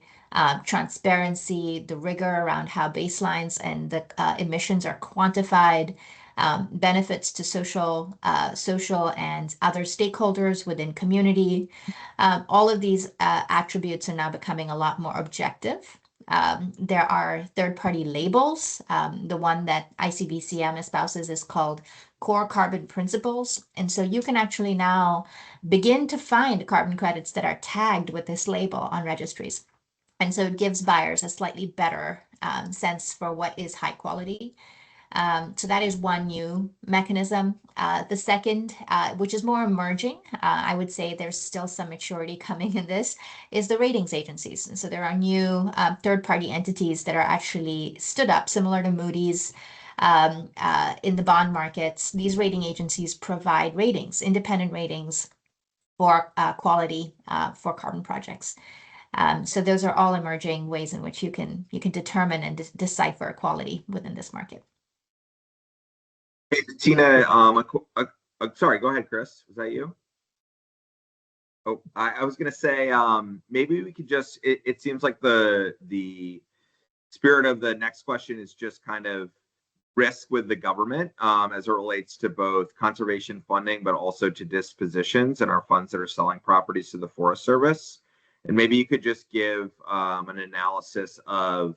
transparency, the rigor around how baselines and the emissions are quantified, benefits to social and other stakeholders within community. All of these attributes are now becoming a lot more objective. There are third-party labels. The one that ICBCM espouses is called Core Carbon Principles. And so you can actually now begin to find carbon credits that are tagged with this label on registries. And so it gives buyers a slightly better sense for what is high quality. So that is one new mechanism. The second, which is more emerging, I would say there's still some maturity coming in this, is the ratings agencies. And so there are new third-party entities that are actually stood up, similar to Moody's in the bond markets. These rating agencies provide ratings, independent ratings for quality for carbon projects. So those are all emerging ways in which you can determine and decipher quality within this market. Hey, Tina, sorry, go ahead, Chris. Was that you? Oh, I was going to say, maybe we could just, it seems like the spirit of the next question is just kind of risk with the government as it relates to both conservation funding, but also to dispositions and our funds that are selling properties to the Forest Service. And maybe you could just give an analysis of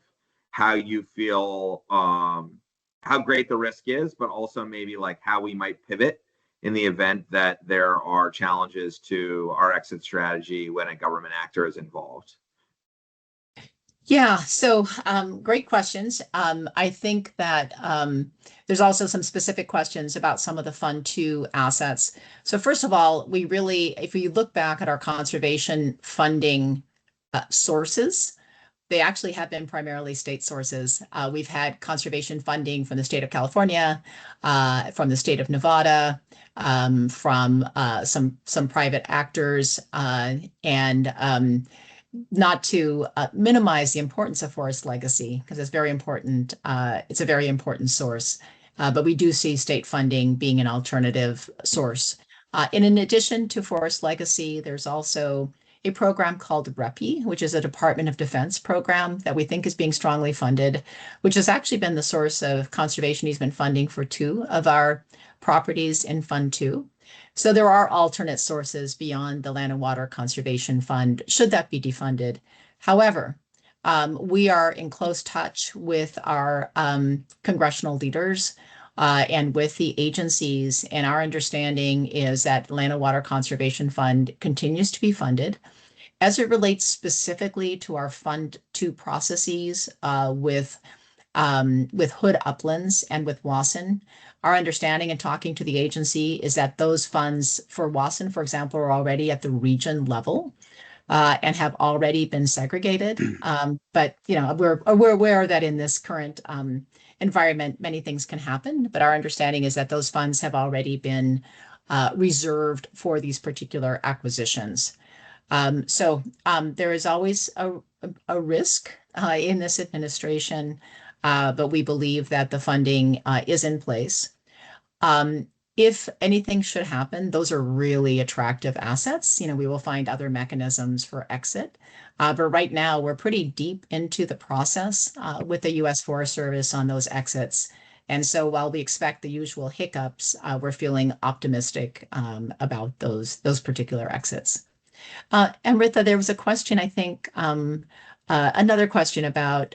how you feel, how great the risk is, but also maybe like how we might pivot in the event that there are challenges to our exit strategy when a government actor is involved. Yeah, so great questions. I think that there's also some specific questions about some of the Fund 2 assets. So first of all, we really, if we look back at our conservation funding sources, they actually have been primarily state sources. We've had conservation funding from the state of California, from the state of Nevada, from some private actors, and not to minimize the importance of forest legacy, because it's very important. It's a very important source, but we do see state funding being an alternative source. And in addition to forest legacy, there's also a program called REPI, which is a Department of Defense program that we think is being strongly funded, which has actually been the source of conservation easement funding for 2 of our properties in Fund 2. So there are alternate sources beyond the Land and Water Conservation Fund, should that be defunded. However, we are in close touch with our congressional leaders and with the agencies, and our understanding is that Land and Water Conservation Fund continues to be funded. As it relates specifically to our Fund 2 processes with Hood Uplands and with Wasson, our understanding in talking to the agency is that those funds for Wasson, for example, are already at the region level and have already been segregated. But we're aware that in this current environment, many things can happen. But our understanding is that those funds have already been reserved for these particular acquisitions. So there is always a risk in this administration, but we believe that the funding is in place. If anything should happen, those are really attractive assets. We will find other mechanisms for exit. But right now, we're pretty deep into the process with the U.S. Forest Service on those exits. And so while we expect the usual hiccups, we're feeling optimistic about those particular exits. And Ritha, there was a question, I think, another question about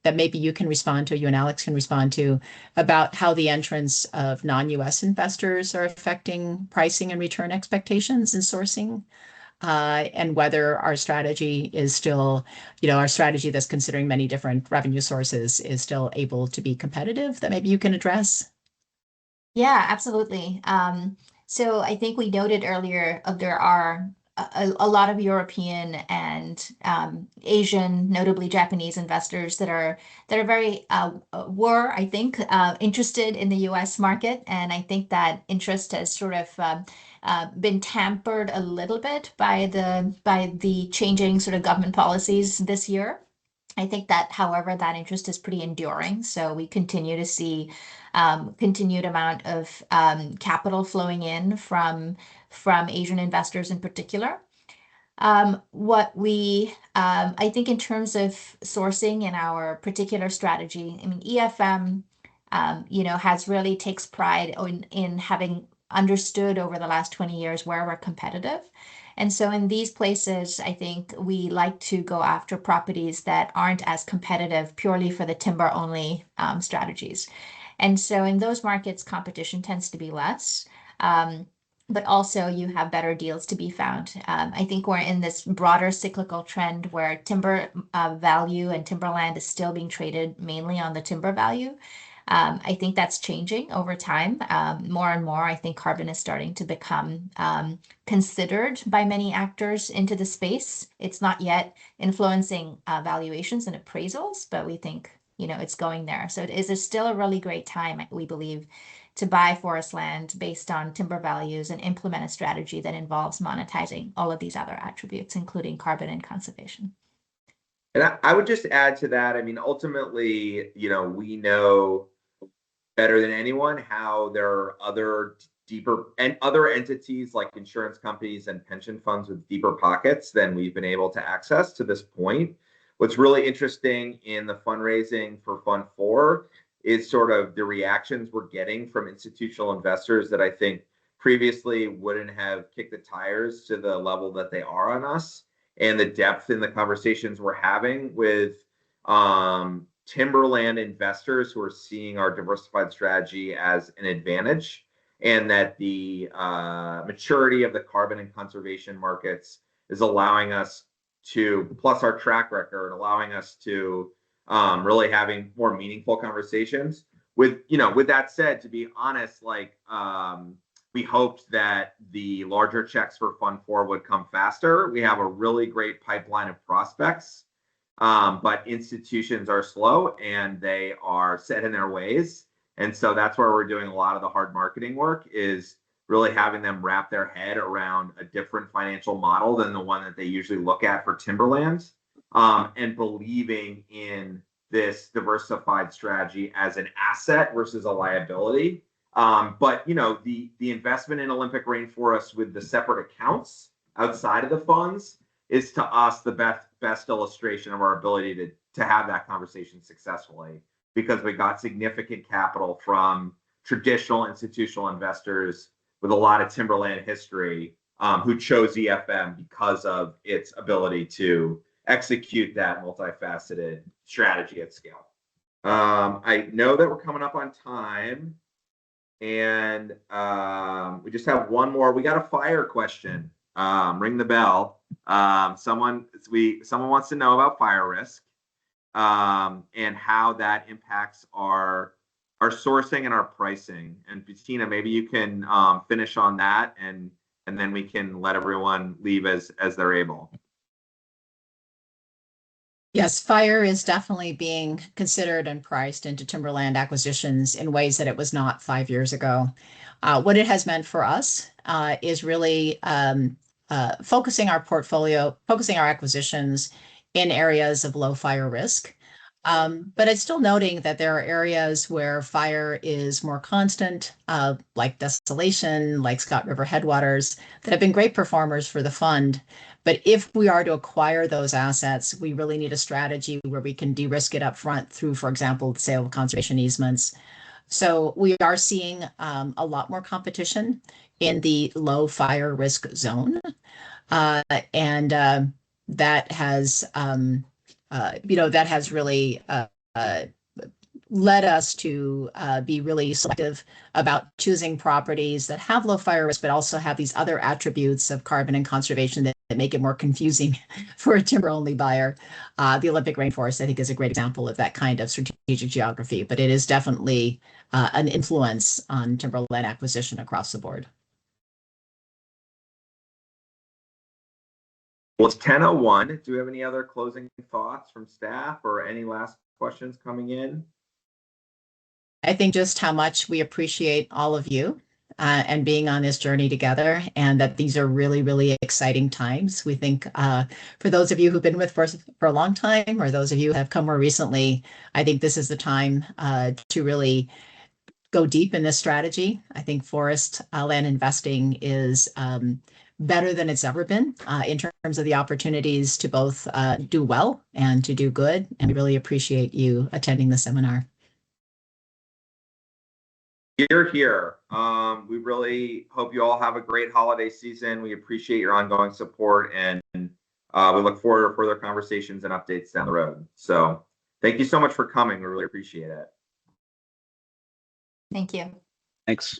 that maybe you can respond to, you and Alex can respond to, about how the entrance of non-US investors are affecting pricing and return expectations and sourcing, and whether our strategy is still, our strategy that's considering many different revenue sources is still able to be competitive, that maybe you can address. Yeah, absolutely. So I think we noted earlier there are a lot of European and Asian, notably Japanese investors that are very were, I think, interested in the U.S. market, and I think that interest has sort of been tampered a little bit by the changing sort of government policies this year. I think that, however, that interest is pretty enduring. So we continue to see continued amount of capital flowing in from Asian investors in particular. What we, I think in terms of sourcing in our particular strategy, I mean, EFM, has really takes pride in having understood over the last 20 years where we're competitive. And so in these places, I think we like to go after properties that aren't as competitive purely for the timber only strategies. And so in those markets, competition tends to be less. But also you have better deals to be found. I think we're in this broader cyclical trend where timber value and timberland is still being traded mainly on the timber value. I think that's changing over time. More and more, I think carbon is starting to become considered by many actors into the space. It's not yet influencing valuations and appraisals, but we think, it's going there. So it is still a really great time, we believe, to buy forest land based on timber values and implement a strategy that involves monetizing all of these other attributes, including carbon and conservation. And I would just add to that. I mean, ultimately, we know better than anyone how there are other entities like insurance companies and pension funds with deeper pockets than we've been able to access to this point. What's really interesting in the fundraising for Fund 4 is sort of the reactions we're getting from institutional investors that I think previously wouldn't have kicked the tires to the level that they are on us, and the depth in the conversations we're having with timberland investors who are seeing our diversified strategy as an advantage, and that the maturity of the carbon and conservation markets is allowing us to, plus our track record, allowing us to really having more meaningful conversations. With that said, to be honest, we hoped that the larger checks for Fund 4 would come faster. We have a really great pipeline of prospects, but institutions are slow and they are set in their ways. And so that's where we're doing a lot of the hard marketing work, is really having them wrap their head around a different financial model than the one that they usually look at for timberlands, and believing in this diversified strategy as an asset versus a liability. But the investment in Olympic rainforests with the separate accounts outside of the funds is, to us, the best illustration of our ability to have that conversation successfully, because we got significant capital from traditional institutional investors with a lot of timberland history, who chose EFM because of its ability to execute that multifaceted strategy at scale. I know that we're coming up on time, and we just have one more. We got a fire question. Ring the bell. Someone wants to know about fire risk, and how that impacts our sourcing and our pricing. And Bettina, maybe you can finish on that, and then we can let everyone leave as they're able. Yes, fire is definitely being considered and priced into timberland acquisitions in ways that it was not 5 years ago. What it has meant for us is really focusing our portfolio, focusing our acquisitions in areas of low fire risk. But it's still noting that there are areas where fire is more constant, like Desolation, like Scott River headwaters, that have been great performers for the fund. But if we are to acquire those assets, we really need a strategy where we can de-risk it up front through, for example, the sale of conservation easements. So we are seeing a lot more competition in the low fire risk zone. And that has that has really led us to be really selective about choosing properties that have low fire risk, but also have these other attributes of carbon and conservation that make it more confusing for a timber-only buyer. The Olympic rainforest, I think, is a great example of that kind of strategic geography, but it is definitely an influence on timberland acquisition across the board. Well, it's 10:01. Do we have any other closing thoughts from staff or any last questions coming in? I think just how much we appreciate all of you and being on this journey together, and that these are really, really exciting times. We think for those of you who've been with us for a long time, or those of you who have come more recently, I think this is the time to really go deep in this strategy. I think forest land investing is better than it's ever been in terms of the opportunities to both do well and to do good. And we really appreciate you attending the seminar. Here. We really hope you all have a great holiday season. We appreciate your ongoing support, and we look forward to further conversations and updates down the road. So thank you so much for coming. We really appreciate it. Thank you. Thanks.